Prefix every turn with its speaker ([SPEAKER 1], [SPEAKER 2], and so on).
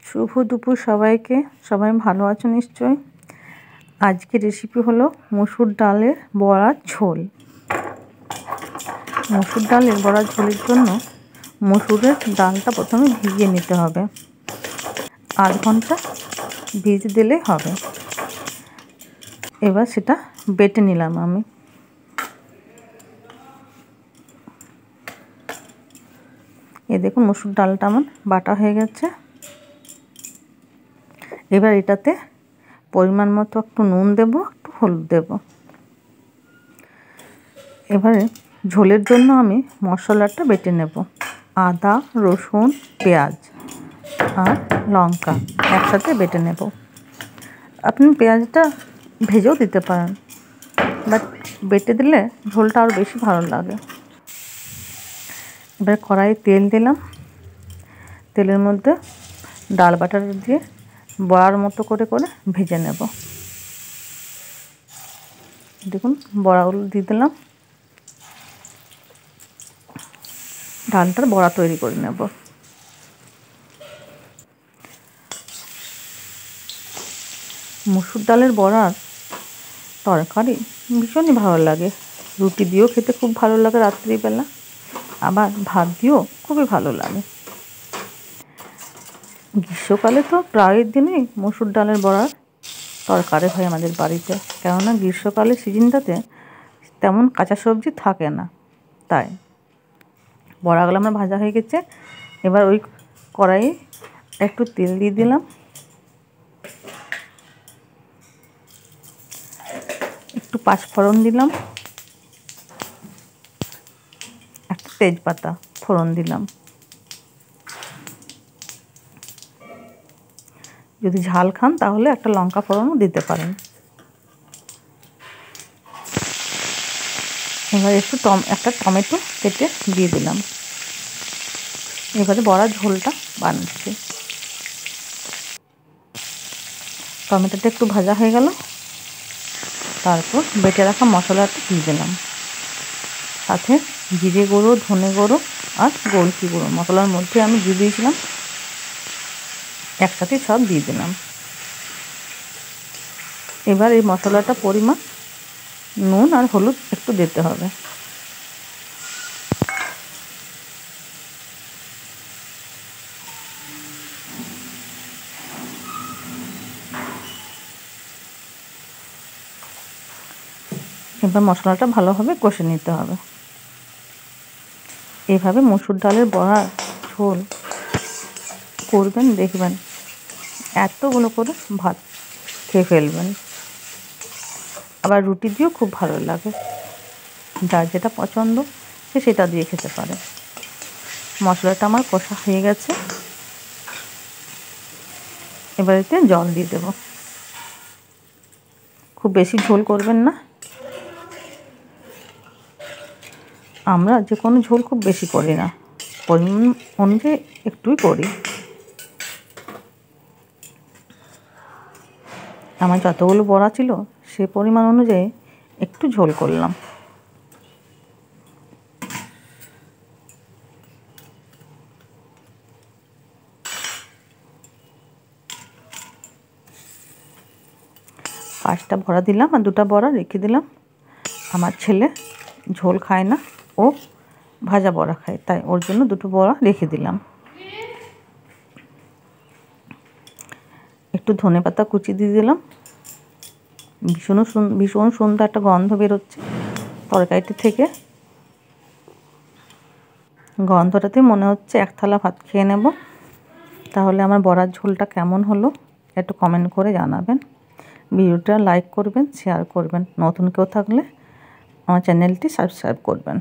[SPEAKER 1] শুভ দুপুর সবাইকে। সবাই ভালো আছো নিশ্চয়ই। আজকে রেসিপি হলো মসুর ডালের বড়ার ঝোল। মসুর ডালের বড়ার ঝোলের জন্য মসুরের ডালটা প্রথমে ভিজিয়ে নিতে হবে। আধ ঘন্টা ভিজিয়ে দিলে হবে। এবার সেটা বেটে নিলাম আমি। দেখুন মসুর ডালটা আমার বাটা হয়ে গেছে। এবার এটাতে পরিমাণ মতো একটু নুন দেব, একটু হলুদ দেব। এবারে ঝোলের জন্য আমি মশলাটা বেটে নেব। আদা, রসুন, পেঁয়াজ আর লঙ্কা একসাথে বেটে নেব। আপনি পেঁয়াজটা ভেজেও দিতে পারেন, বাট বেটে দিলে ঝোলটা আরও বেশি ভালো লাগে। এবার কড়াইয়ে তেল দিলাম। তেলের মধ্যে ডাল বাটাটা দিয়ে বড়ার মতো করে করে ভেজে নেব। দেখুন বড়াগুলো দিয়ে দিলাম। ডালটার বড়া তৈরি করে নেব। মসুর ডালের বড়ার তরকারি ভীষণই ভালো লাগে। রুটি দিয়েও খেতে খুব ভালো লাগে রাত্রিবেলা, আবার ভাত দিয়েও খুবই ভালো লাগে। গ্রীষ্মকালে তো প্রায় দিনই মসুর ডালের বড়ার তরকারি হয় আমাদের বাড়িতে, কেননা গ্রীষ্মকালের সিজনটাতে তেমন কাঁচা সবজি থাকে না। তাই বড়াগুলো আমার ভাজা হয়ে গেছে। এবার ওই কড়াইয়ে একটু তেল দিয়ে দিলাম, একটু পাঁচফোড়ন দিলাম, একটা তেজপাতা ফোড়ন দিলাম। যদি ঝাল খান তাহলে একটা লঙ্কা ফোড়নও দিতে পারেন। এবার একটু একটা টমেটো কেটে দিয়ে দিলাম। এবারে বড়া ঝোলটা বানাচ্ছি। টমেটোটা একটু ভাজা হয়ে গেল, তারপর বেটে রাখা মশলাটা দিয়ে দিলাম। সাথে জিরে গুঁড়ো, ধনে গুঁড়ো আর গোলকি গুঁড়ো মশলার মধ্যে আমি দিয়ে দিয়েছিলাম, একসাথে সব দিয়ে দিলাম। এবার এই মশলাটা পরিমাণ নুন আর হলুদ একটু দিতে হবে। এবার মশলাটা ভালোভাবে কষে নিতে হবে। এভাবে মসুর ডালের বড়ার ঝোল করবেন, দেখবেন এতগুলো করে ভাত খেয়ে ফেলবেন। আবার রুটি দিয়েও খুব ভালো লাগে। যার যেটা পছন্দ সে সেটা দিয়ে খেতে পারে। মশলাটা আমার কষা হয়ে গেছে। এবার এতে জল দিয়ে দেব। খুব বেশি ঝোল করবেন না। আমরা যে কোনো ঝোল খুব বেশি করি না, পরিমাণ অনুযায়ী একটুই করি। আমার যতগুলো বড়া ছিল সে পরিমাণ অনুযায়ী একটু ঝোল করলাম। পাঁচটা বড়া দিলাম আর দুটো বড়া রেখে দিলাম। আমার ছেলে ঝোল খায় না, ও ভাজা বড়া খায়, তাই ওর জন্য দুটো বড়া রেখে দিলাম। একটু ধনেপাতা কুচি দিয়ে দিলাম। ভীষণ সুন্দর একটা গন্ধ বেরোচ্ছে তরকারিটি থেকে। গন্ধটাতে মনে হচ্ছে এক থালা ভাত খেয়ে নেব। তাহলে আমার বড়ার ঝোলটা কেমন হলো একটু কমেন্ট করে জানাবেন। ভিডিওটা লাইক করবেন, শেয়ার করবেন। নতুন কেউ থাকলে আমার চ্যানেলটি সাবস্ক্রাইব করবেন।